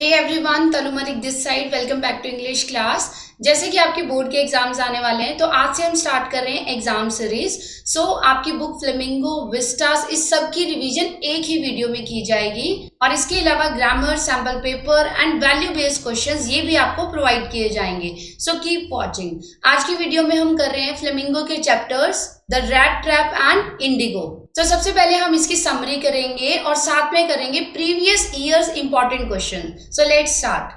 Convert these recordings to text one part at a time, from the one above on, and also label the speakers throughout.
Speaker 1: Hey everyone, Tanu Malik this side. Welcome back to English class. जैसे कि आपके बोर्ड के एग्जाम्स आने वाले हैं तो आज से हम स्टार्ट कर रहे हैं एग्जाम सीरीज। आपकी बुक फ्लेमिंगो, विस्टास, इस सब की रिवीजन एक ही वीडियो में की जाएगी और इसके अलावा grammar, sample paper and value based questions ये भी आपको प्रोवाइड किए जाएंगे। सो कीप वॉचिंग। आज की वीडियो में हम कर रहे हैं फ्लेमिंगो के chapters the rat trap and Indigo. तो सबसे पहले हम इसकी समरी करेंगे और साथ में करेंगे previous years important question. So let's start.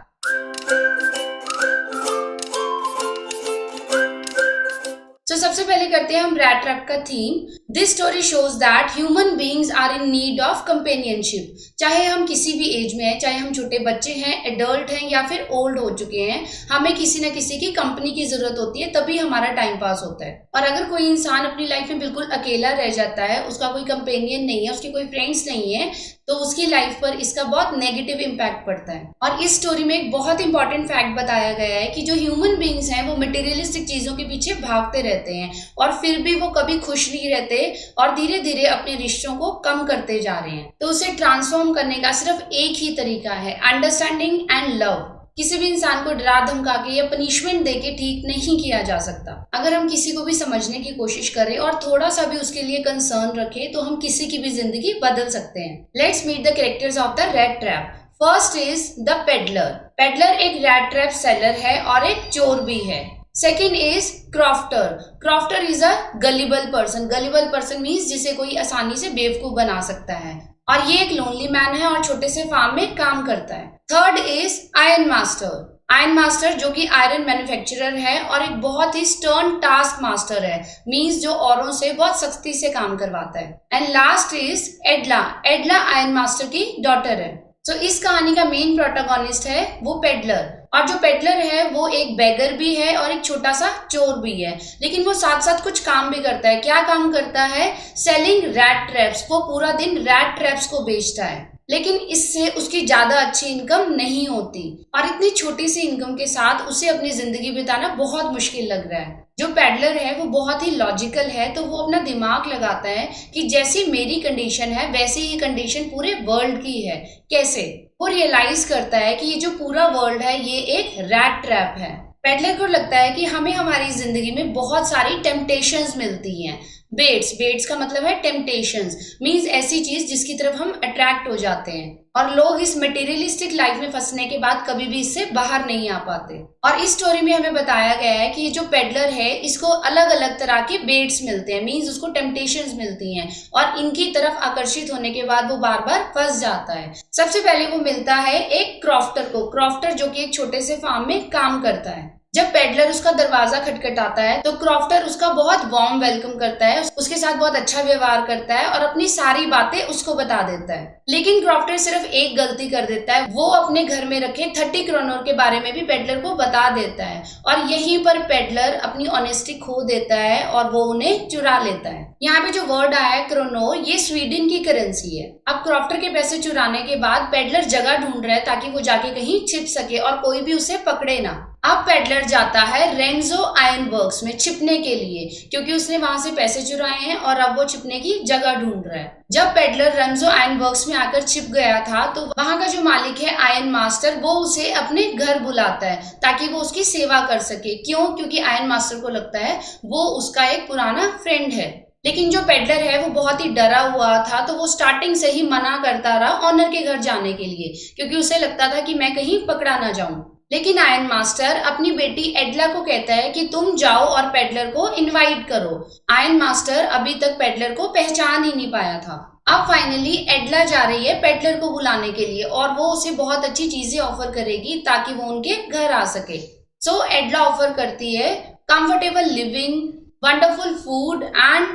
Speaker 1: सबसे पहले करते हैं हम रैट ट्रैप का theme. This story shows that human beings are in need of companionship. चाहे हम किसी भी एज में हैं, चाहे हम छोटे बच्चे हैं, एडल्ट हैं या फिर ओल्ड हो चुके हैं, हमें किसी न किसी की कंपनी की जरूरत होती है, तभी हमारा टाइम पास होता है। और अगर कोई इंसान अपनी लाइफ में बिल्कुल अकेला रह जाता है, उसका कोई कंपेनियन नहीं है, उसके कोई फ्रेंड्स नहीं है, तो उसकी लाइफ पर इसका बहुत नेगेटिव इम्पैक्ट पड़ता है। और इस स्टोरी में एक बहुत इंपॉर्टेंट फैक्ट बताया गया है कि जो ह्यूमन बीइंग्स हैं वो मटेरियलिस्टिक चीजों के पीछे भागते रहते हैं और फिर भी वो कभी खुश नहीं रहते और धीरे धीरे अपने रिश्तों को कम करते जा रहे हैं। तो उसे ट्रांसफॉर्म करने का सिर्फ एक ही तरीका है, अंडरस्टैंडिंग एंड लव। किसी भी इंसान को डरा धमका के या पनिशमेंट देके ठीक नहीं किया जा सकता। अगर हम किसी को भी समझने की कोशिश करें और थोड़ा सा भी उसके लिए कंसर्न रखें तो हम किसी की भी जिंदगी बदल सकते हैं। Let's meet the characters of the rat trap. First is the peddler. Peddler एक रैट ट्रैप सेलर है और एक चोर भी है। Second is crofter. Crofter is a gullible person. Gullible person means जिसे कोई आसानी से बेवकूफ बना सकता है और ये एक लोनली मैन है और छोटे से फार्म में काम करता है। Third is iron master. Iron master जो कि आयरन मैन्युफैक्चरर है और एक बहुत ही स्टर्न टास्क मास्टर है, मीन्स जो औरों से बहुत सख्ती से काम करवाता है। And last is एडला। एडला iron master की डॉटर है। इस कहानी का मेन प्रोटोगोनिस्ट है वो पेडलर, और जो पेडलर है वो एक बेगर भी है और एक छोटा सा चोर भी है, लेकिन वो साथ साथ कुछ काम भी करता है। क्या काम करता है? Selling rat traps. वो पूरा दिन रैट ट्रैप्स को बेचता है, लेकिन इससे उसकी ज्यादा अच्छी इनकम नहीं होती और इतनी छोटी सी इनकम के साथ उसे अपनी जिंदगी बिताना बहुत मुश्किल लग रहा है। जो पेडलर है वो बहुत ही लॉजिकल है, तो वो अपना दिमाग लगाता है कि जैसी मेरी कंडीशन है वैसी ही कंडीशन पूरे वर्ल्ड की है। कैसे? वो रियलाइज करता है कि ये जो पूरा वर्ल्ड है ये एक रैट ट्रैप है। पेडलर को लगता है कि हमें हमारी जिंदगी में बहुत सारी टेम्पटेशंस मिलती हैं। बेट्स, बेट्स का मतलब है टेम्पटेशंस, मीन्स ऐसी चीज जिसकी तरफ हम अट्रैक्ट हो जाते हैं और लोग इस मटेरियलिस्टिक लाइफ में फंसने के बाद कभी भी इससे बाहर नहीं आ पाते। और इस स्टोरी में हमें बताया गया है कि ये जो पेडलर है इसको अलग अलग तरह के बेट्स मिलते हैं, मीन्स उसको टेम्पटेशंस मिलती हैं और इनकी तरफ आकर्षित होने के बाद वो बार बार फंस जाता है। सबसे पहले वो मिलता है एक क्रॉफ्टर को। क्रॉफ्टर जो कि एक छोटे से फार्म में काम करता है। जब पेडलर उसका दरवाजा खटखटाता है तो क्रॉफ्टर उसका बहुत वार्म वेलकम करता है, उसके साथ बहुत अच्छा व्यवहार करता है और अपनी सारी बातें उसको बता देता है। लेकिन क्रॉफ्टर सिर्फ एक गलती कर देता है, वो अपने घर में रखे 30 क्रोनर के बारे में भी पेडलर को बता देता है और यहीं पर पेडलर अपनी ऑनेस्टी खो देता है और वो उन्हें चुरा लेता है। यहाँ पे जो वर्ड आया है क्रोनो, ये स्वीडन की करेंसी है। अब क्रॉफ्टर के पैसे चुराने के बाद पेडलर जगह ढूंढ रहा है ताकि वो जाके कहीं छिप सके और कोई भी उसे पकड़े ना। अब पेडलर जाता है रेंजो आयरन वर्क्स में छिपने के लिए, क्योंकि उसने वहां से पैसे चुराए हैं और अब वो छिपने की जगह ढूंढ रहा है। जब पेडलर रेंजो आयरन वर्क्स में आकर छिप गया था तो वहां का जो मालिक है आयरन मास्टर, वो उसे अपने घर बुलाता है ताकि वो उसकी सेवा कर सके। क्यों? क्योंकि आयरन मास्टर को लगता है वो उसका एक पुराना फ्रेंड है। लेकिन जो पेडलर है वो बहुत ही डरा हुआ था, तो वो स्टार्टिंग से ही मना करता रहा ऑनर के घर जाने के लिए, क्योंकि उसे लगता था कि मैं कहीं पकड़ा ना जाऊं। लेकिन आयरन मास्टर अपनी बेटी एडला को कहता है कि तुम जाओ और पेडलर को इनवाइट करो। आयरन मास्टर अभी तक पेडलर को पहचान ही नहीं पाया था। अब फाइनली एडला जा रही है पेडलर को बुलाने के लिए और वो उसे बहुत अच्छी चीजें ऑफर करेगी ताकि वो उनके घर आ सके। एडला ऑफर करती है comfortable living, wonderful food and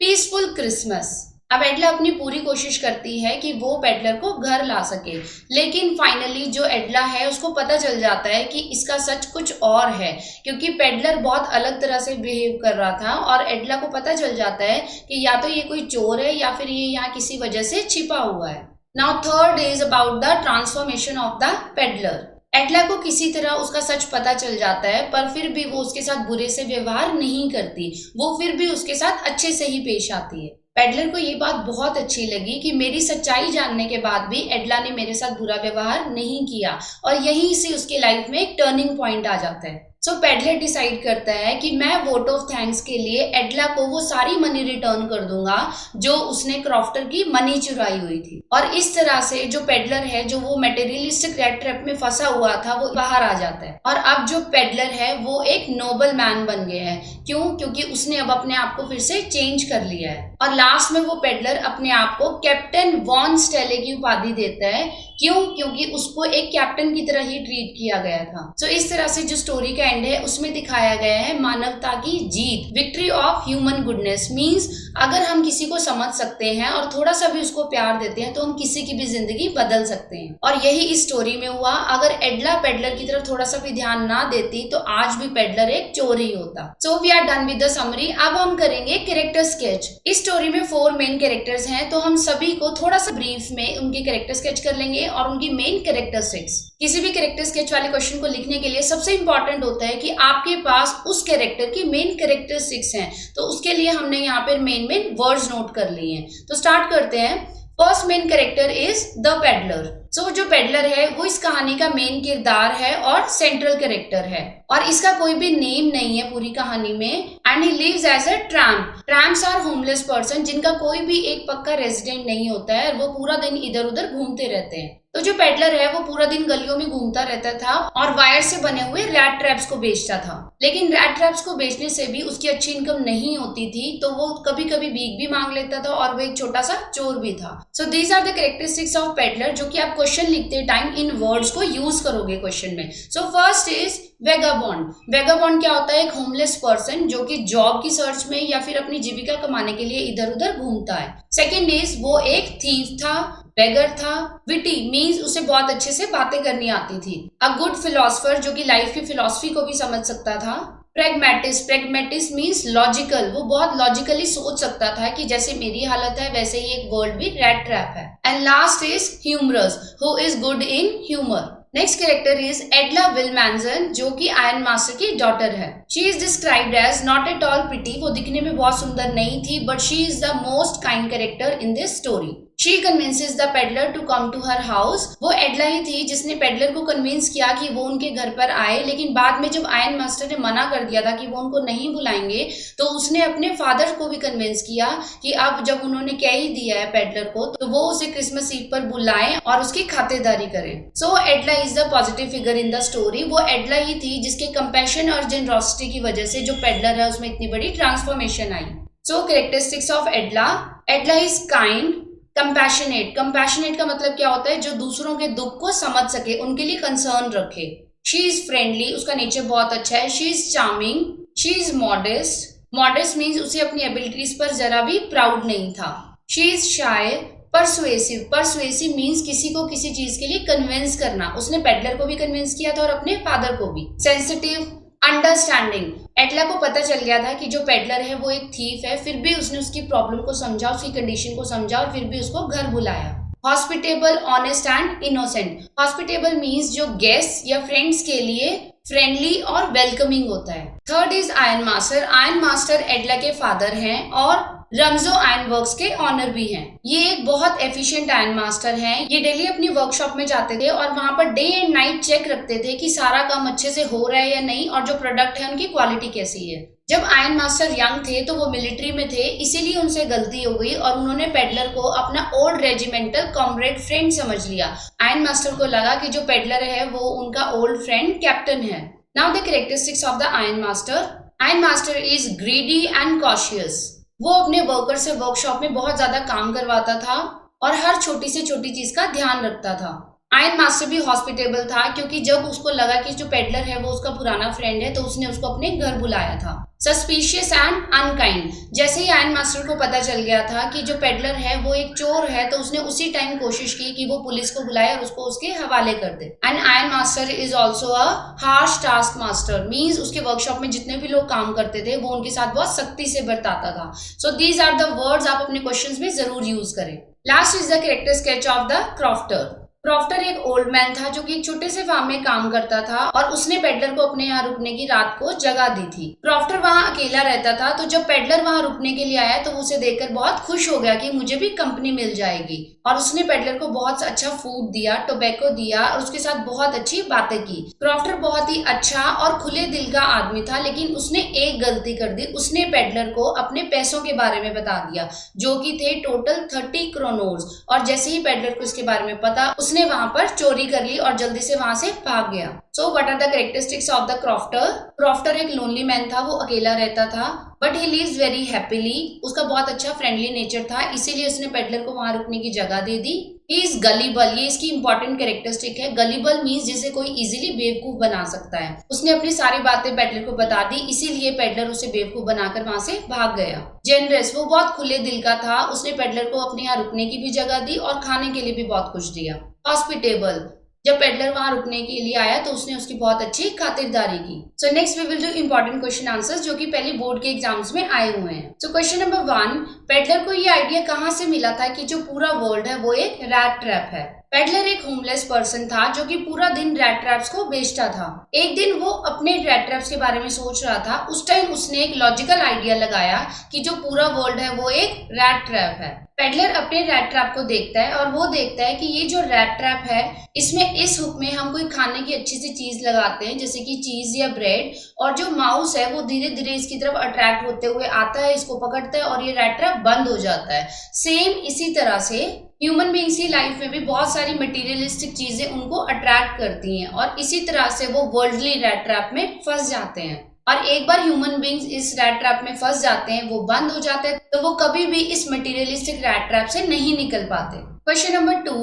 Speaker 1: peaceful Christmas. अब एडला अपनी पूरी कोशिश करती है कि वो पेडलर को घर ला सके, लेकिन फाइनली जो एडला है उसको पता चल जाता है कि इसका सच कुछ और है, क्योंकि पेडलर बहुत अलग तरह से बिहेव कर रहा था और एडला को पता चल जाता है कि या तो ये कोई चोर है या फिर ये यहाँ किसी वजह से छिपा हुआ है। Now third is about the transformation of the peddler. एडला को किसी तरह उसका सच पता चल जाता है, पर फिर भी वो उसके साथ बुरे से व्यवहार नहीं करती, वो फिर भी उसके साथ अच्छे से ही पेश आती है। पेडलर को ये बात बहुत अच्छी लगी कि मेरी सच्चाई जानने के बाद भी एडला ने मेरे साथ बुरा व्यवहार नहीं किया, और यहीं से उसके लाइफ में एक टर्निंग पॉइंट आ जाता है। सो पेडलर डिसाइड करता है कि मैं वोट ऑफ थैंक्स के लिए एडला को वो सारी मनी रिटर्न कर दूंगा जो उसने क्रॉफ्टर की मनी चुराई हुई थी। और इस तरह से जो पेडलर है, जो वो मटेरियलिस्टिक रैट ट्रैप में फंसा हुआ था, वो बाहर आ जाता है। और अब जो पेडलर है वो एक नोबल मैन बन गया है। क्यों? क्योंकि उसने अब अपने आप को फिर से चेंज कर लिया है। और लास्ट में वो पेडलर अपने आप को कैप्टन वॉन स्टेले की उपाधि देता है। क्यों? क्योंकि उसको एक कैप्टन की तरह ही ट्रीट किया गया था। सो इस तरह से जो स्टोरी का एंड है उसमें दिखाया गया है मानवता की जीत, victory of human goodness. Means अगर हम किसी को समझ सकते हैं और थोड़ा सा भी उसको प्यार देते हैं तो हम किसी की भी जिंदगी बदल सकते हैं। और यही इस स्टोरी में हुआ। अगर एडला पेडलर की तरफ थोड़ा सा भी ध्यान ना देती तो आज भी पेडलर एक चोर ही होता। So we are done with the summary. अब हम करेंगे कैरेक्टर स्केच। इस स्टोरी में 4 मेन कैरेक्टर्स हैं, तो हम सभी को थोड़ा सा ब्रीफ में उनके कैरेक्टर स्केच कर लेंगे और उनकी मेन कैरेक्टरिस्टिक्स। किसी भी कैरेक्टर स्केच वाले क्वेश्चन को लिखने के लिए सबसे इंपॉर्टेंट होता है कि आपके पास उस कैरेक्टर की मेन कैरेक्टरिस्टिक्स हैं, तो उसके लिए हमने यहाँ पर मेन वर्ड्स नोट कर लिए हैं। तो स्टार्ट करते हैं। First main character is the peddler. So जो पेडलर है वो इस कहानी का मेन किरदार है और सेंट्रल कैरेक्टर है, और इसका कोई भी नेम नहीं है पूरी कहानी में। And he lives as a tramp. Tramps are homeless person जिनका कोई भी एक पक्का रेजिडेंट नहीं होता है, वो पूरा दिन इधर उधर घूमते रहते हैं। तो जो पेडलर है वो पूरा दिन गलियों में घूमता रहता था और वायर से बने हुए रैट ट्रैप्स को बेचता था। लेकिन रैट ट्रैप्स को बेचने से भी उसकी अच्छी इनकम नहीं होती थी, तो वो कभी कभी भीख भी मांग लेता था और वो एक छोटा सा चोर भी था। So these are the characteristics of peddler, जो कि आप क्वेश्चन लिखते टाइम इन वर्ड्स को यूज करोगे क्वेश्चन में। So first is vagabond. Vagabond क्या होता है? एक होमलेस पर्सन जो कि जॉब की सर्च में या फिर अपनी जीविका कमाने के लिए इधर उधर घूमता है। सेकेंड इज वो एक थीफ था, बेगर था। विटी मीन्स उसे बहुत अच्छे से बातें करनी आती थी। अ गुड फिलोसफर, जो कि लाइफ की फिलोसफी को भी समझ सकता था। प्रेगमेटिस्ट। प्रेगमेटिस्ट मीन्स लॉजिकल, वो बहुत लॉजिकली सोच सकता था कि जैसे मेरी हालत है वैसे ही एक वर्ल्ड भी रैट ट्रैप है। And last is humorous, who is good in humour. Next character is Edla Willmansson, जो कि आयरन मास्टर की डॉटर है। She is described as not at all pretty. वो दिखने में बहुत सुंदर नहीं थी, but she is the most kind character in this story. She convinces the peddler to come to her house. वो एडला ही थी जिसने पेडलर को कन्विंस किया कि वो उनके घर पर आए, लेकिन बाद में जब आयरन मास्टर ने मना कर दिया था कि वो उनको नहीं बुलाएंगे, तो उसने अपने फादर को भी कन्विंस किया कि अब जब उन्होंने कह ही दिया है पेडलर को, तो वो उसे क्रिसमस ईव पर बुलाएं और उसकी खातिरदारी करें। So Edla is the positive figure in the story. वो एडला ही थी जिसके कंपैशन और जेनरोसिटी की वजह से जो पेडलर है उसमें इतनी बड़ी transformation I. So characteristics of एडला। एडला is kind, compassionate. Compassionate का मतलब क्या होता है? जो दूसरों के दुख को समझ सके, उनके लिए कंसर्न रखे। शी इज फ्रेंडली, उसका नेचर बहुत अच्छा है। She is charming. She is modest. Modest means उसे अपनी एबिलिटीज पर जरा भी प्राउड नहीं था। She is shy. Persuasive. Persuasive means किसी को किसी चीज के लिए कन्विंस करना। उसने पेडलर को भी कन्विंस किया था और अपने फादर को भी। सेंसिटिव। अंडरस्टैंडिंग। एडला को पता चल गया था कि जो पेडलर है वो एक थीफ है, फिर भी उसने उसकी प्रॉब्लम को समझा, उसकी कंडीशन को समझा और फिर भी उसको घर बुलाया। Hospitable, honest and innocent. Hospitable means जो गेस्ट या फ्रेंड्स के लिए फ्रेंडली और वेलकमिंग होता है। Third is iron master. Iron master Edla के फादर हैं और रमजो आयरन वर्क्स के ऑनर भी हैं। ये एक बहुत एफिशिएंट आयरन मास्टर हैं। ये डेली अपनी वर्कशॉप में जाते थे और वहां per day and night check रखते थे कि सारा काम अच्छे से हो रहा है या नहीं, और जो प्रोडक्ट है उनकी क्वालिटी कैसी है। जब आयरन मास्टर यंग थे तो वो मिलिट्री में थे, इसीलिए उनसे गलती हो गई और उन्होंने पेडलर को अपना ओल्ड रेजिमेंटल कॉमरेड फ्रेंड समझ लिया। आयरन मास्टर को लगा कि जो पेडलर है वो उनका ओल्ड फ्रेंड कैप्टन है। Now the characteristics of the iron master. Iron master is greedy and cautious. वो अपने वर्कर से वर्कशॉप में बहुत ज्यादा काम करवाता था और हर छोटी से छोटी चीज का ध्यान रखता था। आयरन मास्टर भी हॉस्पिटेबल था, क्योंकि जब उसको लगा कि जो पेडलर है वो उसका पुराना फ्रेंड है, तो उसने उसको अपने घर बुलाया था। Suspicious and unkind. जैसे ही आयरन मास्टर को पता चल गया था कि जो पेडलर है वो एक चोर है, तो उसने उसी टाइम कोशिश की कि वो पुलिस को बुलाए और उसको उसके हवाले कर दे। And iron master is also a harsh task master. Means उसके वर्कशॉप में जितने भी लोग काम करते थे वो उनके साथ बहुत सख्ती से बरताता था। So these are the words आप अपने क्वेश्चंस में जरूर यूज करें। Last is the character sketch of the crofter. Crofter एक ओल्ड मैन था जो कि एक छोटे से फार्म में काम करता था और उसने पेडलर को अपने यहाँ रुकने की रात को जगह दी थी। क्रॉफ्टर वहाँ अकेला रहता था, तो जब पेडलर वहाँ रुकने के लिए आया तो उसे देखकर बहुत खुश हो गया कि मुझे भी कंपनी मिल जाएगी, और उसने पेडलर को बहुत अच्छा फूड दिया, टोबैको दिया और उसके साथ बहुत अच्छी बातें की। क्रॉफ्टर बहुत ही अच्छा और खुले दिल का आदमी था, लेकिन उसने एक गलती कर दी। उसने पेडलर को अपने पैसों के बारे में बता दिया जो कि थे टोटल 30 क्रोनोर्स, और जैसे ही पेडलर को इसके बारे में पता उसने वहां पर चोरी कर ली और जल्दी से वहां से भाग गया। So what are the characteristics of the crofter? Crofter एक लोनली मैन था, वो अकेला रहता था, but he lives very happily. उसका बहुत अच्छा फ्रेंडली नेचर था, इसीलिए उसने पेडलर को वहां रुकने की जगह दे दी। ही इज गलीबल, ये इसकी इंपॉर्टेंट कैरेक्टरिस्टिक है। गलीबल मीन्स जिसे कोई इजीली बेवकूफ बना सकता है। उसने अपनी सारी बातें पेडलर को बता दी, इसीलिए पेडलर उसे बेवकूफ बनाकर वहां से भाग गया। जेनरस, वो बहुत खुले दिल का था, उसने पेडलर को अपने यहाँ रुकने की भी जगह दी और खाने के लिए भी बहुत कुछ दिया। हॉस्पिटेबल, जब पेडलर वहां रुकने के लिए आया तो उसने उसकी बहुत अच्छी खातिरदारी की। So next we will do important question answers जो कि पहले बोर्ड के एग्जाम्स में आए हुए हैं। सो क्वेश्चन नंबर 1, पेडलर को ये आइडिया कहाँ से मिला था कि जो पूरा वर्ल्ड है वो एक रैट ट्रैप है? पेडलर एक होमलेस पर्सन था जो कि पूरा दिन रैट ट्रैप्स को बेचता था। एक दिन वो अपने रैट ट्रैप्स के बारे में सोच रहा था, उस टाइम उसने एक लॉजिकल आइडिया लगाया कि जो पूरा वर्ल्ड है वो एक रैट ट्रैप है। पेडलर अपने रैट ट्रैप को देखता है और वो देखता है कि ये जो रैट ट्रैप है इसमें इस हुक में हम कोई खाने की अच्छी सी चीज लगाते हैं जैसे कि चीज या ब्रेड, और जो माउस है वो धीरे धीरे इसकी तरफ अट्रैक्ट होते हुए आता है, इसको पकड़ता है और ये रैट ट्रैप बंद हो जाता है। सेम इसी तरह से ह्यूमन बीइंग्स की लाइफ में भी बहुत सारी मटेरियलिस्टिक चीजें उनको अट्रैक्ट करती हैं और इसी तरह से वो वर्ल्डली रैट ट्रैप में फंस जाते हैं। और एक बार ह्यूमन बीइंग्स इस रैट ट्रैप में फंस जाते हैं, वो बंद हो जाते हैं, तो वो कभी भी इस मटेरियलिस्टिक रैट ट्रैप से नहीं निकल पाते। क्वेश्चन नंबर 2,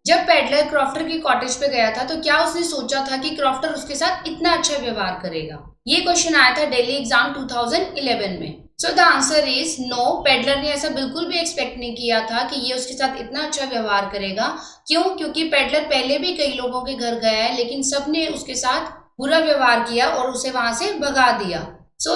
Speaker 1: जब पेडलर क्रॉफ्टर की कॉटेज पे गया था तो क्या उसने सोचा था कि क्रॉफ्टर उसके साथ इतना अच्छा व्यवहार करेगा? ये क्वेश्चन आया था दिल्ली एग्जाम 2011 में। So the answer is no, peddler ने ऐसा बिल्कुल भी एक्सपेक्ट नहीं किया था कि ये उसके साथ इतना अच्छा व्यवहार करेगा। क्यों? क्योंकि पेडलर पहले भी कई लोगों के घर गया है, लेकिन सबने उसके साथ बुरा व्यवहार किया और उसे वहां से भगा दिया।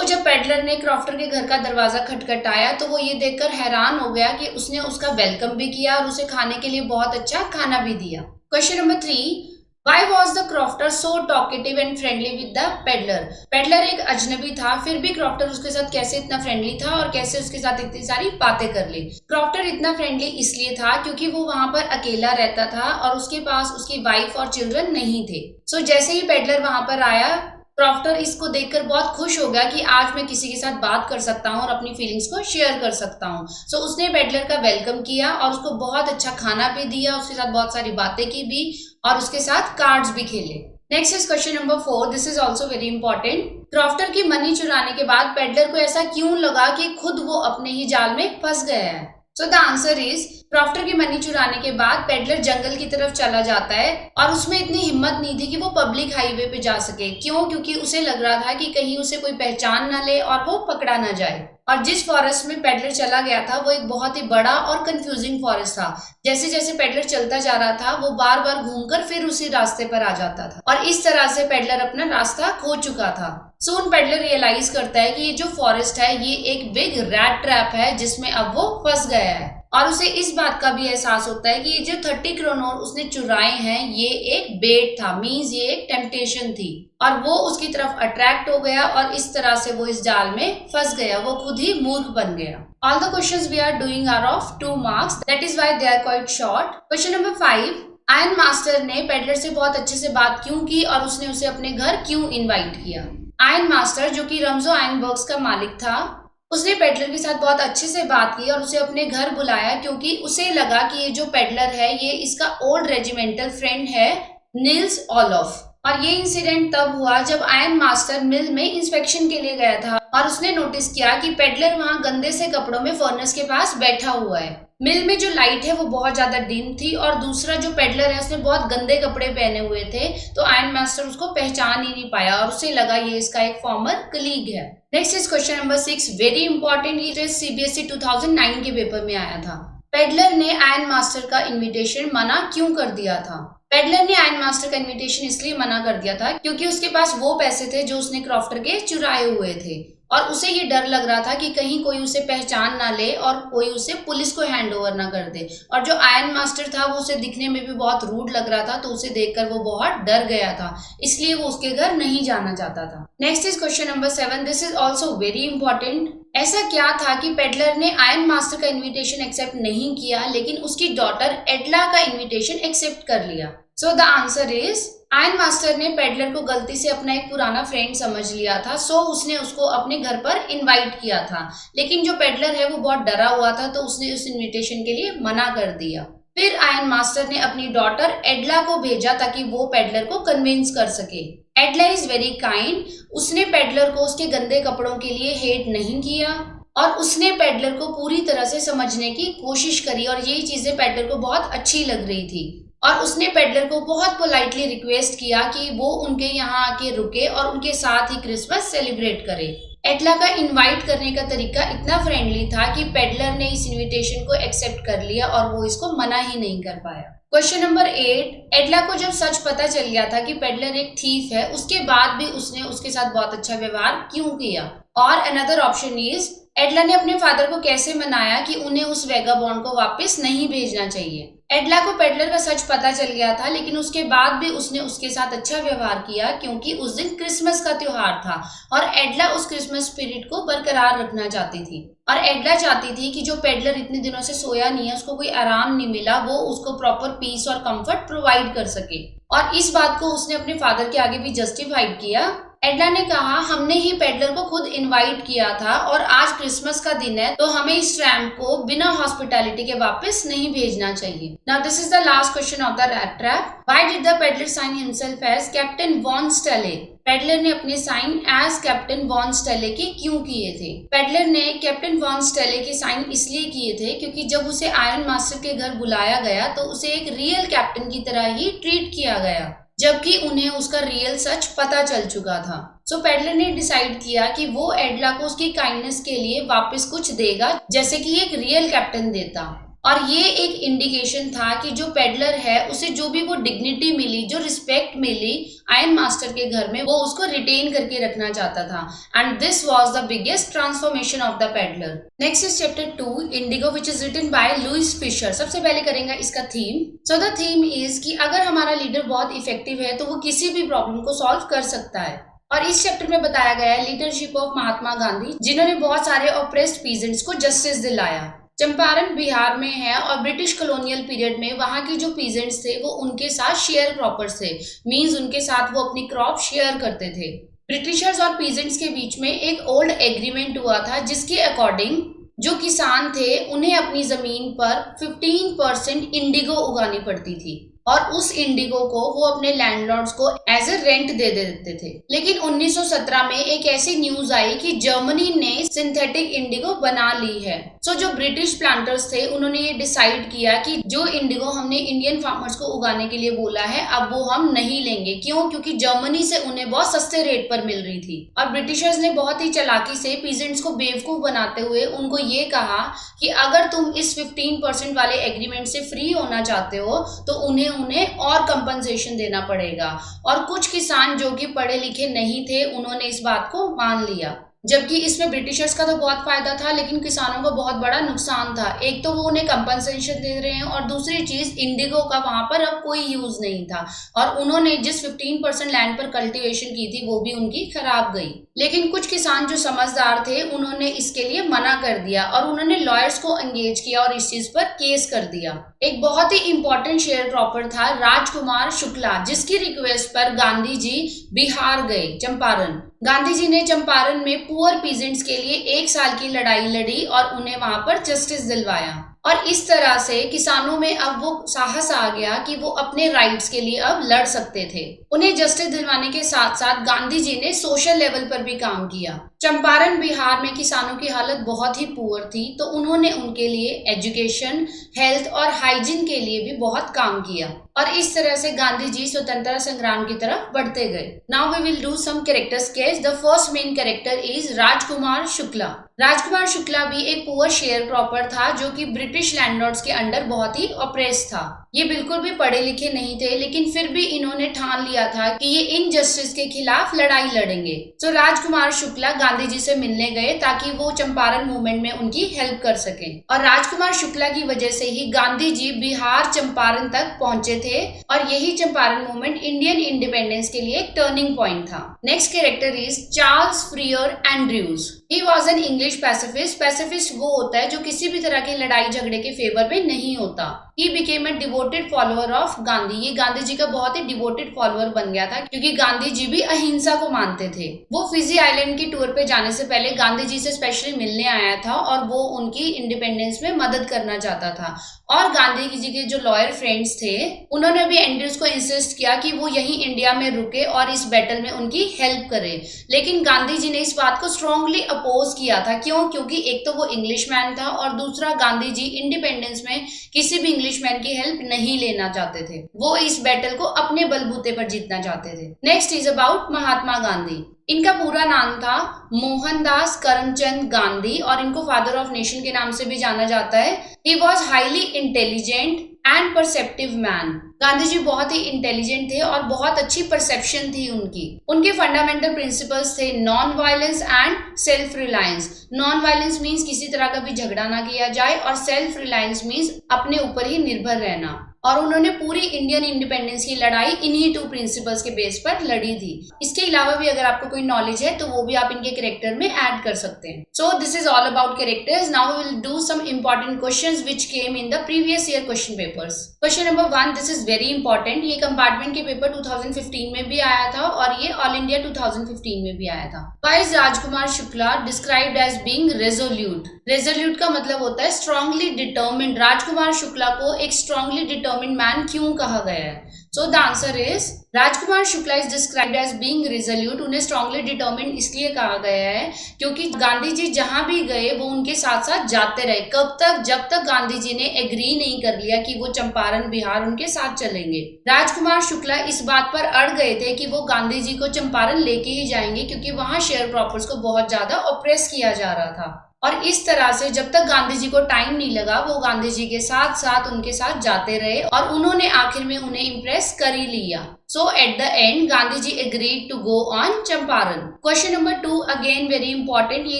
Speaker 1: जब पेडलर ने क्रॉफ्टर के घर का दरवाजा खटखटाया तो वो ये देखकर हैरान हो गया कि उसने उसका वेलकम भी किया और उसे खाने के लिए बहुत अच्छा खाना भी दिया। Question number 3, Why was the crofter so talkative and friendly with the peddler? Peddler एक अजनबी था, फिर भी क्रॉफ्टर उसके साथ कैसे इतना फ्रेंडली था और कैसे उसके साथ इतनी सारी बातें कर ली? क्रॉफ्टर इतना फ्रेंडली इसलिए था क्योंकि वो वहां पर अकेला रहता था और उसके पास उसकी वाइफ और चिल्ड्रन नहीं थे। जैसे ही पेडलर वहां पर आया, क्रॉफ्टर इसको देखकर बहुत खुश हो गया कि आज मैं किसी के साथ बात कर सकता हूँ और अपनी फीलिंग्स को शेयर कर सकता हूँ। उसने पेडलर का वेलकम किया और उसको बहुत अच्छा खाना भी दिया, उसके साथ बहुत सारी बातें की भी और उसके साथ कार्ड्स भी खेले। Next is question number 4, this is also very important. Crofter की मनी चुराने के बाद पेडलर को ऐसा क्यों लगा कि खुद वो अपने ही जाल में फंस गया है? द आंसर इज, क्रॉफ्टर की मनी चुराने के बाद पेडलर जंगल की तरफ चला जाता है और उसमें इतनी हिम्मत नहीं थी कि वो पब्लिक हाईवे पे जा सके। क्यों? क्योंकि उसे लग रहा था कि कहीं उसे कोई पहचान ना ले और वो पकड़ा ना जाए। और जिस फॉरेस्ट में पेडलर चला गया था वो एक बहुत ही बड़ा और कंफ्यूजिंग फॉरेस्ट था। जैसे जैसे पेडलर चलता जा रहा था वो बार बार घूमकर फिर उसी रास्ते पर आ जाता था और इस तरह से पेडलर अपना रास्ता खो चुका था। सून पेडलर रियलाइज करता है कि ये जो फॉरेस्ट है ये एक बिग रैट ट्रैप है जिसमें अब वो फंस गया है और उसे इस बात का भी एहसास होता है कि ये जो 30 क्रोनोर उसने चुराए हैं ये एक बेट था, मींस ये एक टेम्पटेशन थी और वो उसकी तरफ अट्रैक्ट हो गया और इस तरह से वो इस जाल में फंस गया, वो खुद ही मूर्ख बन गया। All the questions we are doing are of 2 marks, that is why they are quite short. Question number 5, ironmaster ने पेडलर से बहुत अच्छे से बात क्यों की और उसने उसे अपने घर क्यों इन्वाइट किया? आयरन मास्टर जो कि रमजो आयरनवर्क्स का मालिक था, उसने पेडलर के साथ बहुत अच्छे से बात की और उसे अपने घर बुलाया क्योंकि उसे लगा कि ये जो पेडलर है ये इसका ओल्ड रेजिमेंटल फ्रेंड है निल्स ऑलोफ। और ये इंसिडेंट तब हुआ जब आयरन मास्टर मिल में इंस्पेक्शन के लिए गया था और उसने नोटिस किया कि पेडलर वहां गंदे से कपड़ों में फर्नेस के पास बैठा हुआ है। मिल में जो लाइट है वो बहुत ज्यादा डिम थी और दूसरा जो पेडलर है उसने बहुत गंदे कपड़े पहने हुए थे, तो आयरन मास्टर उसको पहचान ही नहीं पाया और उसे लगा ये इसका एक फॉर्मर कलीग है। Next is question number 6, very important, ये सीबीएसई 2009 के पेपर में आया था। पेडलर ने आयरन मास्टर का इन्विटेशन मना क्यों कर दिया था? पेडलर ने आयरन मास्टर का इन्विटेशन इसलिए मना कर दिया था क्योंकि उसके पास वो पैसे थे जो उसने क्रॉफ्टर के चुराए हुए थे और उसे ये डर लग रहा था कि कहीं कोई उसे पहचान ना ले और कोई उसे पुलिस को हैंड ओवर ना कर दे। और जो आयरन मास्टर था वो उसे दिखने में भी बहुत रूड लग रहा था, तो उसे देखकर वो बहुत डर गया था, इसलिए वो उसके घर नहीं जाना चाहता था। Next is question number 7। This is also very important. ऐसा क्या था कि पेडलर ने आयरन मास्टर का इन्विटेशन एक्सेप्ट नहीं किया, लेकिन उसकी डॉटर एडला का इन्विटेशन एक्सेप्ट कर लिया? सो the answer is, iron master ने पेडलर को गलती से अपना एक पुराना फ्रेंड समझ लिया था, सो उसने उसको अपने घर पर इनवाइट किया था। लेकिन जो पेडलर है वो बहुत डरा हुआ था, तो उसने उस इनविटेशन के लिए मना कर दिया। फिर आयरन मास्टर ने अपनी डॉटर एडला को भेजा ताकि वो पेडलर को कन्विंस कर सके। एडला इज वेरी काइंड। उसने पेडलर को उसके गंदे कपड़ों के लिए हेट नहीं किया और उसने पेडलर को पूरी तरह से समझने की कोशिश करी, और यही चीजें पेडलर को बहुत अच्छी लग रही थी। और उसने पेडलर को बहुत पोलाइटली रिक्वेस्ट किया कि वो उनके यहाँ आके रुके और उनके साथ ही क्रिसमस सेलिब्रेट करे। एडला का इनवाइट करने का तरीका इतना फ्रेंडली था कि पेडलर ने इस इनविटेशन को एक्सेप्ट कर लिया और वो इसको मना ही नहीं कर पाया। Question number 8। एडला को जब सच पता चल गया था कि पेडलर एक थीफ है, उसके बाद भी उसने उसके साथ बहुत अच्छा व्यवहार क्यों किया? और अनदर ऑप्शन इज, एडला ने अपने फादर को कैसे मनाया कि उन्हें उस वेगाबॉन्ड को वापस नहीं भेजना चाहिए? एडला को पेडलर का सच पता चल गया था, लेकिन उसके बाद भी उसने उसके साथ अच्छा व्यवहार किया क्योंकि उस दिन क्रिसमस का त्योहार था और एडला उस क्रिसमस स्पिरिट को बरकरार रखना चाहती थी। और एडला चाहती थी कि जो पेडलर इतने दिनों से सोया नहीं है, उसको कोई आराम नहीं मिला, वो उसको प्रॉपर पीस और कंफर्ट प्रोवाइड कर सके। और इस बात को उसने अपने फादर के आगे भी जस्टिफाइड किया। एडला ने कहा, हमने ही पेडलर को खुद इनवाइट किया था और आज क्रिसमस का दिन है, तो हमें इस ट्रैम्प को बिना हॉस्पिटैलिटी के वापस नहीं भेजना चाहिए। Now this is the last question of the rat trap. Why did the peddler sign himself as Captain von Stahle? Peddler ने अपने sign as Captain von Stahle के क्यों किए थे? पेडलर ने कैप्टन वॉन स्टेले के साइन इसलिए किए थे क्योंकि जब उसे आयरन मास्टर के घर बुलाया गया तो उसे एक रियल कैप्टन की तरह ही ट्रीट किया गया, जबकि उन्हें उसका रियल सच पता चल चुका था। सो पेडलर ने डिसाइड किया कि वो एडला को उसकी काइंडनेस के लिए वापस कुछ देगा, जैसे कि एक रियल कैप्टन देता। और ये एक इंडिकेशन था कि जो पेडलर है उसे जो भी वो डिग्निटी मिली, जो रिस्पेक्ट मिली आयरन मास्टर के घर में, वो उसको रिटेन करके रखना चाहता था। And this was the biggest transformation of the peddler. Next is chapter 2 indigo, which is written by Louis Fischer. सबसे पहले करेंगे इसका theme. So the theme is कि अगर हमारा लीडर बहुत इफेक्टिव है तो वो किसी भी प्रॉब्लम को सॉल्व कर सकता है। और इस चैप्टर में बताया गया है लीडरशिप ऑफ महात्मा गांधी, जिन्होंने बहुत सारे ऑप्रेस्ड पीजेंट्स को जस्टिस दिलाया। चंपारण बिहार में है और ब्रिटिश कॉलोनियल पीरियड में वहां की जो पीजेंट्स थे वो उनके साथ शेयर क्रॉपर्स थे, मींस उनके साथ वो अपनी क्रॉप शेयर करते थे। ब्रिटिशर्स और पीजेंट्स के बीच में एक ओल्ड एग्रीमेंट हुआ था जिसके अकॉर्डिंग जो किसान थे उन्हें अपनी जमीन पर 15% इंडिगो उगानी पड़ती थी और उस इंडिगो को वो अपने लैंडलॉर्ड्स को एज ए रेंट दे देते थे। लेकिन 1917 में एक ऐसी न्यूज आई कि जर्मनी ने सिंथेटिक इंडिगो बना ली है। सो जो ब्रिटिश प्लांटर्स थे उन्होंने ये डिसाइड किया कि जो इंडिगो हमने इंडियन फार्मर्स को उगाने के लिए बोला है अब वो हम नहीं लेंगे। क्यों? क्योंकि जर्मनी से उन्हें बहुत सस्ते रेट पर मिल रही थी। और ब्रिटिशर्स ने बहुत ही चालाकी से पीजेंट्स को बेवकूफ बनाते हुए उनको ये कहा कि अगर तुम इस 15% वाले एग्रीमेंट से फ्री होना चाहते हो तो उन्हें और कंपनसेशन देना पड़ेगा। और कुछ किसान जो कि पढ़े लिखे नहीं थे उन्होंने इस बात को मान लिया, जबकि इसमें ब्रिटिशर्स का तो बहुत फायदा था लेकिन किसानों को बहुत बड़ा नुकसान था। एक तो वो उन्हें कंपनसेशन दे रहे हैं और दूसरी चीज इंडिगो का वहां पर अब कोई यूज नहीं था और उन्होंने जिस 15% लैंड पर कल्टीवेशन की थी वो भी उनकी खराब गई। लेकिन कुछ किसान जो समझदार थे उन्होंने इसके लिए मना कर दिया और उन्होंने लॉयर्स को एंगेज किया और इस चीज पर केस कर दिया। एक बहुत ही इंपॉर्टेंट शेयर क्रॉपर था राजकुमार शुक्ला, जिसकी रिक्वेस्ट पर गांधी जी बिहार गए, चंपारण। गांधी जी ने चंपारण में पुअर पीजेंट्स के लिए 1 साल की लड़ाई लड़ी और उन्हें वहां पर जस्टिस दिलवाया। और इस तरह से किसानों में अब वो साहस आ गया कि वो अपने राइट्स के लिए अब लड़ सकते थे। उन्हें जस्टिस दिलवाने के साथ साथ गांधी जी ने सोशल लेवल पर भी काम किया। चंपारण बिहार में किसानों की हालत बहुत ही पुअर थी, तो उन्होंने उनके लिए एजुकेशन, हेल्थ और हाइजीन के लिए भी बहुत काम किया और इस तरह से गांधी जी स्वतंत्रता संग्राम की तरफ बढ़ते गए। Now we will do some character sketch. The first main character is Rajkumar Shukla. Rajkumar Shukla भी एक पुअर शेयर क्रॉपर था जो कि ब्रिटिश लैंडलॉर्ड्स के अंडर बहुत ही ऑप्रेस था। ये बिल्कुल भी पढ़े लिखे नहीं थे, लेकिन फिर भी इन्होंने ठान लिया था कि ये इनजस्टिस के खिलाफ लड़ाई लड़ेंगे। तो राजकुमार शुक्ला गांधी जी से मिलने गए ताकि वो चंपारण मूवमेंट में उनकी हेल्प कर सके, और राजकुमार शुक्ला की वजह से ही गांधी जी बिहार चंपारण तक पहुंचे थे, और यही चंपारण मूवमेंट इंडियन इंडिपेंडेंस के लिए एक टर्निंग पॉइंट था। Next character is Charles Freer Andrews. He was an English pacifist. Pacifist वो होता है जो किसी भी तरह के लड़ाई झगड़े के फेवर में नहीं होता। He became a devoted follower of Gandhi. ये गांधी जी का बहुत ही डिवोटेड फॉलोअर बन गया था, क्योंकि गांधी जी भी अहिंसा को मानते थे। वो फिजी आइलैंड की टूर पे जाने से पहले गांधी जी से स्पेशली मिलने आया था, और वो उनकी इंडिपेंडेंस में मदद करना चाहता था। और गांधी जी के जो लॉयर फ्रेंड्स थे, उन्होंने भी एंड्रयूज को इंसिस्ट किया कि वो यही इंडिया में रुके और इस बैटल में उनकी हेल्प करे। लेकिन गांधी जी ने इस बात को स्ट्रांगली अपोज किया था। क्यों? क्योंकि एक तो वो इंग्लिश मैन था, और दूसरा गांधी जी इंडिपेंडेंस में किसी भी इंग्लिशमैन की हेल्प नहीं लेना चाहते थे। वो इस बैटल को अपने बलबूते पर जीतना चाहते थे। Next is about Mahatma Gandhi. इनका पूरा नाम था मोहनदास करमचंद गांधी, और इनको फादर ऑफ नेशन के नाम से भी जाना जाता है। He was highly intelligent and perceptive man. Gandhi ji बहुत ही इंटेलिजेंट थे और बहुत अच्छी परसेप्शन थी उनकी। उनके फंडामेंटल प्रिंसिपल्स थे non violence and self reliance. Non violence means किसी तरह का भी झगड़ा ना किया जाए, और सेल्फ रिलायंस मीन्स अपने ऊपर ही निर्भर रहना। और उन्होंने पूरी इंडियन इंडिपेंडेंस की लड़ाई इन्हीं 2 प्रिंसिपल्स के बेस पर लड़ी थी। इसके अलावा भी अगर आपको कोई नॉलेज है तो वो भी आप इनके कैरेक्टर में ऐड कर सकते हैं। So this is all about characters. Now we will do some important questions which came in the previous year question papers. Question number 1, this is very important. ये कंपार्टमेंट के पेपर 2015 में भी आया था, और ये ऑल इंडिया 2015 में भी आया था। Why is Rajkumar Shukla described as being resolute? Resolute का मतलब होता है स्ट्रांगली डिटर्मिन्ड। राजकुमार शुक्ला को एक स्ट्रांगली डिटर्मिन्ड मैन क्यों कहा गया है? So the answer is Rajkumar Shukla is described as being resolute. उन्हें स्ट्रांगली डिटर्मिन्ड इसलिए कहा गया है क्योंकि गांधी जी जहां भी गए वो उनके साथ साथ जाते रहे। कब तक? जब तक गांधी जी ने एग्री नहीं कर लिया कि वो चंपारण बिहार उनके साथ चलेंगे। राजकुमार शुक्ला इस बात पर अड़ गए थे कि वो गांधी जी को चंपारण लेके ही जाएंगे, क्योंकि वहां शेयर क्रॉपर्स को बहुत ज्यादा ऑप्रेस किया जा रहा था। और इस तरह से जब तक गांधी जी को टाइम नहीं लगा, वो गांधी जी के साथ साथ उनके साथ जाते रहे, और उन्होंने आखिर में उन्हें इम्प्रेस कर ही लिया। So at the end, Gandhi ji agreed to go on Champaran. Question number 2 again very important. ये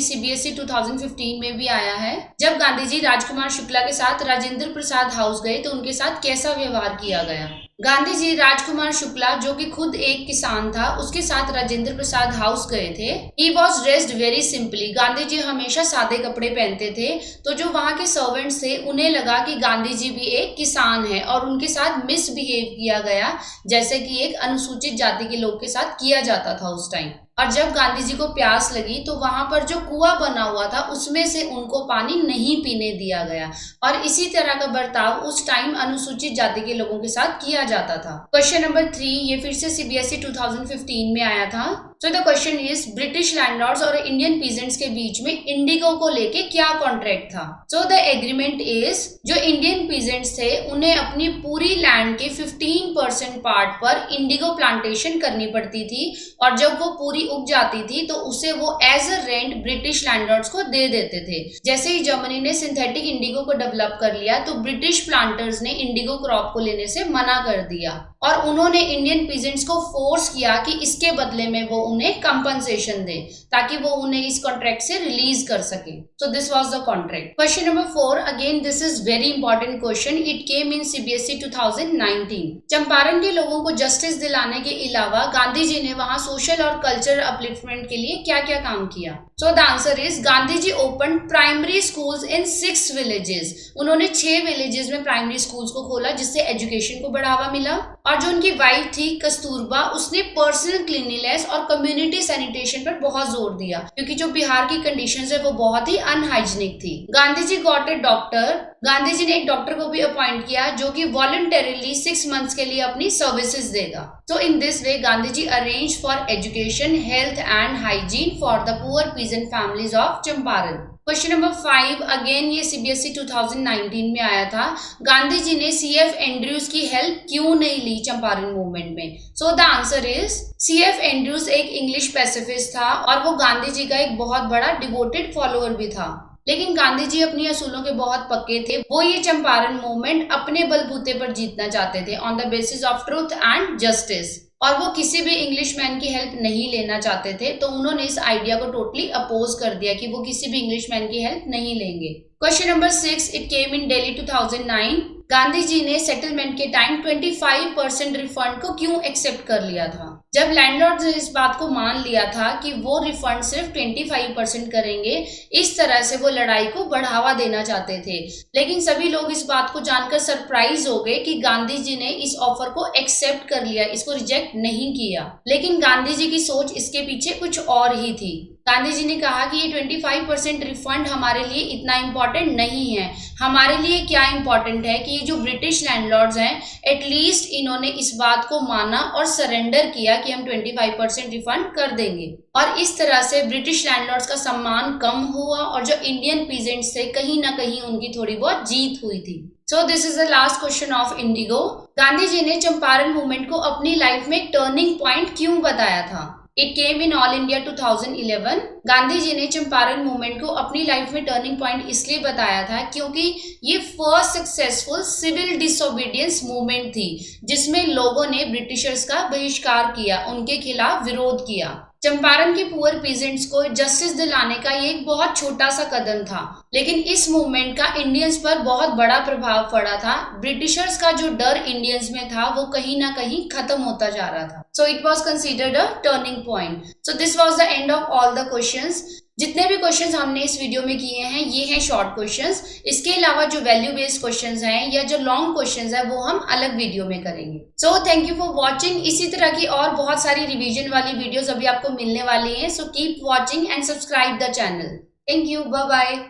Speaker 1: CBSE 2015 में भी आया है। जब गांधी जी राजकुमार शुक्ला के साथ राजेंद्र प्रसाद हाउस गए तो उनके साथ कैसा व्यवहार किया गया? गांधी जी राजकुमार शुक्ला, जो कि खुद एक किसान था, उसके साथ राजेंद्र प्रसाद हाउस गए थे। He was dressed very simply. Gandhi ji हमेशा सादे कपड़े पहनते थे, तो जो वहां के सर्वेंट्स थे उन्हें लगा कि गांधी जी भी एक किसान है, और उनके साथ मिसबिहेव किया गया, जैसे कि एक अनुसूचित जाति के लोग के साथ किया जाता था उस टाइम। और जब गांधी जी को प्यास लगी तो वहां पर जो कुआं बना हुआ था उसमें से उनको पानी नहीं पीने दिया गया, और इसी तरह का बर्ताव उस टाइम अनुसूचित जाति के लोगों के साथ किया जाता था। क्वेश्चन नंबर 3 ये फिर से CBSE 2015 में आया था। So the question is, British landlords और इंडियन पीजेंट्स के बीच में इंडिगो को लेके क्या कॉन्ट्रैक्ट था? So the agreement is, जो इंडियन पीजेंट्स थे उन्हें अपनी पूरी लैंड के 15% पार्ट पर इंडिगो प्लांटेशन करनी पड़ती थी, और जब वो पूरी उग जाती थी तो उसे वो as a rent British landlords को दे देते थे। जैसे ही जर्मनी ने सिंथेटिक इंडिगो को डेवलप कर लिया तो ब्रिटिश प्लांटर्स ने इंडिगो क्रॉप को लेने से मना कर दिया, और उन्होंने इंडियन पीजेंट्स को फोर्स किया कि इसके बदले में वो उन्हें कंपनसेशन दे, ताकि वो उन्हें इस कॉन्ट्रैक्ट से रिलीज कर सके। So this was the contract. Question number 4 again this is very important question. It came in CBSE 2019। Champaran के लोगों को जस्टिस दिलाने के अलावा गांधी जी ने वहां सोशल और कल्चरल अपलिफ्टमेंट के लिए क्या क्या काम किया? So the answer is, Gandhi ji open primary schools in 6 villages. उन्होंने 6 विलेजेस में प्राइमरी स्कूल्स को खोला, जिससे एजुकेशन को बढ़ावा मिला। और जो उनकी वाइफ थी कस्तूरबा, उसने पर्सनल क्लीनलीनेस और कम्युनिटी सैनिटेशन पर बहुत जोर दिया, क्योंकि जो बिहार की कंडीशंस है वो बहुत ही अनहाइजीनिक थी। Gandhi ji got a doctor. Gandhi ji ने एक डॉक्टर को भी अपॉइंट किया जो कि वॉलंटरीली 6 मंथ्स के लिए अपनी सर्विसेज देगा। So in this way, Gandhi ji arranged for education, health and hygiene for the poor peasant families of Champaran. Question number 5 again ये CBSE 2019 में आया था। गांधी जी ने CF एंड्रयूज की हेल्प क्यों नहीं ली चंपारण मूवमेंट में? So the answer is, CF Andrews एक इंग्लिश पैसिफिस्ट था, और वो गांधी जी का एक बहुत बड़ा डिवोटेड फॉलोअर भी था। लेकिन गांधी जी अपनी असूलों के बहुत पक्के थे। वो ये चंपारण मूवमेंट अपने बलबूते पर जीतना चाहते थे, on the basis of truth and justice, और वो किसी भी इंग्लिश मैन की हेल्प नहीं लेना चाहते थे। तो उन्होंने इस आइडिया को टोटली अपोज कर दिया कि वो किसी भी इंग्लिश मैन की हेल्प नहीं लेंगे। क्वेश्चन नंबर 6, इट केम इन दिल्ली 2009। गांधी जी ने सेटलमेंट के टाइम 25% रिफंड को क्यों एक्सेप्ट कर लिया था? जब लैंडलॉर्ड्स ने इस बात को मान लिया था कि वो रिफंड सिर्फ 25% करेंगे, इस तरह से वो लड़ाई को बढ़ावा देना चाहते थे। लेकिन सभी लोग इस बात को जानकर सरप्राइज हो गए कि गांधी जी ने इस ऑफर को एक्सेप्ट कर लिया, इसको रिजेक्ट नहीं किया। लेकिन गांधी जी की सोच इसके पीछे कुछ और ही थी। गांधी जी ने कहा कि ये 25% रिफंड हमारे लिए इतना इम्पोर्टेंट नहीं है। हमारे लिए क्या इम्पोर्टेंट है कि ये जो ब्रिटिश लैंडलॉर्ड्स हैं, एटलीस्ट इन्होंने इस बात को माना और सरेंडर किया कि हम 25% रिफंड कर देंगे। और इस तरह से ब्रिटिश लैंडलॉर्ड्स का सम्मान कम हुआ और जो इंडियन पीजेंट्स थे, कहीं ना कहीं उनकी थोड़ी बहुत जीत हुई थी। So this is the last question of indigo. Gandhi ji ने चंपारण मूवमेंट को अपनी लाइफ में टर्निंग पॉइंट क्यों बताया था? It came in all India 2011। Gandhi ji ने चंपारण मूवमेंट को अपनी लाइफ में टर्निंग पॉइंट इसलिए बताया था क्योंकि ये first successful civil disobedience movement थी, जिसमें लोगों ने ब्रिटिशर्स का बहिष्कार किया, उनके खिलाफ विरोध किया। चंपारण के पुअर पीजेंट्स को जस्टिस दिलाने का ये एक बहुत छोटा सा कदम था, लेकिन इस मूवमेंट का इंडियंस पर बहुत बड़ा प्रभाव पड़ा था। ब्रिटिशर्स का जो डर इंडियंस में था, वो कहीं ना कहीं खत्म होता जा रहा था। So it was considered a turning point. So this was the end of all the questions. जितने भी क्वेश्चंस हमने इस वीडियो में किए हैं, ये हैं शॉर्ट क्वेश्चंस। इसके अलावा जो वैल्यू बेस्ड क्वेश्चंस हैं या जो लॉन्ग क्वेश्चंस हैं, वो हम अलग वीडियो में करेंगे। So thank you for watching. इसी तरह की और बहुत सारी रिवीजन वाली वीडियोस अभी आपको मिलने वाली हैं। So keep watching and subscribe the channel. Thank you, bye bye.